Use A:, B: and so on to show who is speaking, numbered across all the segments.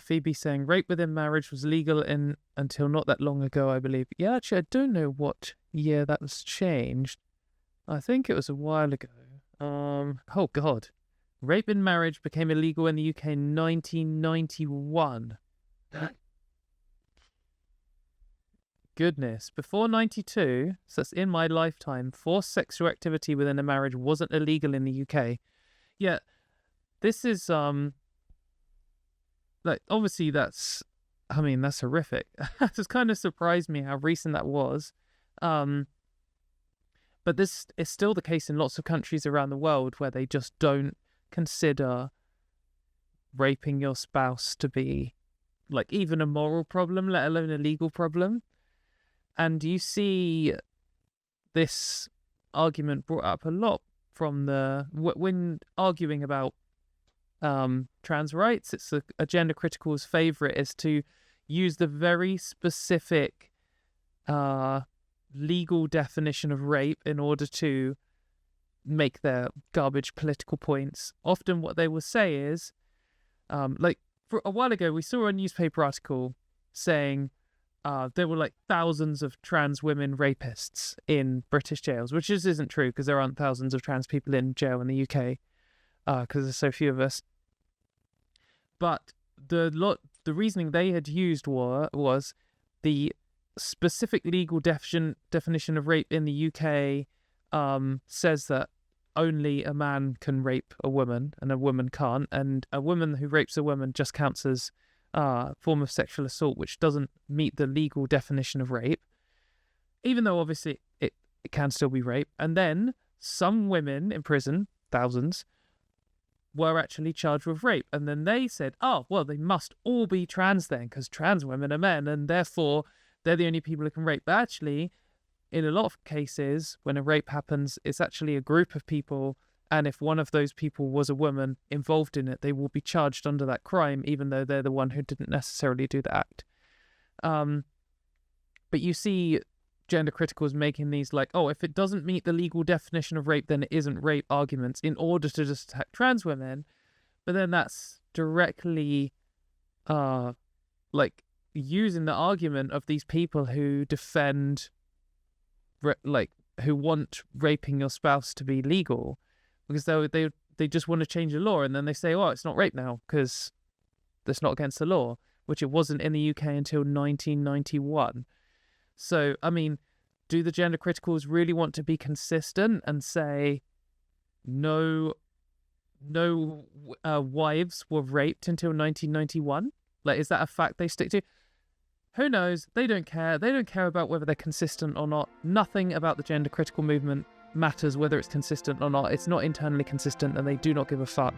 A: Phoebe saying rape within marriage was legal until not that long ago, I believe. Yeah, actually, I don't know what year that was changed. I think it was a while ago. Oh God. Rape in marriage became illegal in the UK in 1991. Goodness. Before 92, so that's in my lifetime, forced sexual activity within a marriage wasn't illegal in the UK. Yeah, this is, like, obviously that's horrific. It just kind of surprised me how recent that was. But this is still the case in lots of countries around the world where they just don't consider raping your spouse to be, like, even a moral problem, let alone a legal problem. And you see this argument brought up a lot from when arguing about trans rights. It's a gender critical's favourite is to use the very specific legal definition of rape in order to make their garbage political points. Often what they will say is, like, for a while ago we saw a newspaper article saying there were like thousands of trans women rapists in British jails, which just isn't true because there aren't thousands of trans people in jail in the UK because there's so few of us. But the reasoning they had used was the specific legal definition of rape in the UK says that only a man can rape a woman and a woman can't, and a woman who rapes a woman just counts as form of sexual assault, which doesn't meet the legal definition of rape, even though obviously it can still be rape. And then some women in prison, thousands, were actually charged with rape. And then they said, oh, well, they must all be trans then, because trans women are men, and therefore they're the only people who can rape. But actually, in a lot of cases, when a rape happens, it's actually a group of people, and if one of those people was a woman involved in it, they will be charged under that crime, even though they're the one who didn't necessarily do the act. But you see gender criticals making these like, oh, if it doesn't meet the legal definition of rape, then it isn't rape arguments in order to just attack trans women. But then that's directly like using the argument of these people who defend, like, who want raping your spouse to be legal, because they just want to change the law, and then they say, oh, it's not rape now because that's not against the law, which it wasn't in the UK until 1991. So, I mean, do the gender criticals really want to be consistent and say no wives were raped until 1991? Like, is that a fact they stick to? Who knows? They don't care. They don't care about whether they're consistent or not. Nothing about the gender critical movement matters whether it's consistent or not. It's not internally consistent, and they do not give a fuck.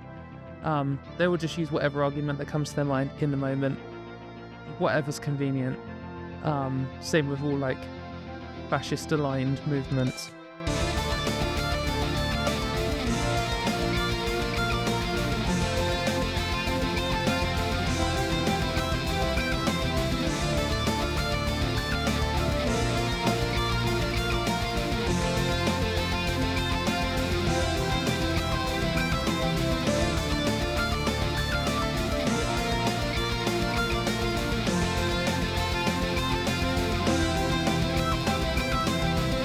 A: They will just use whatever argument that comes to their mind in the moment, whatever's convenient. Same with all, like, fascist aligned movements.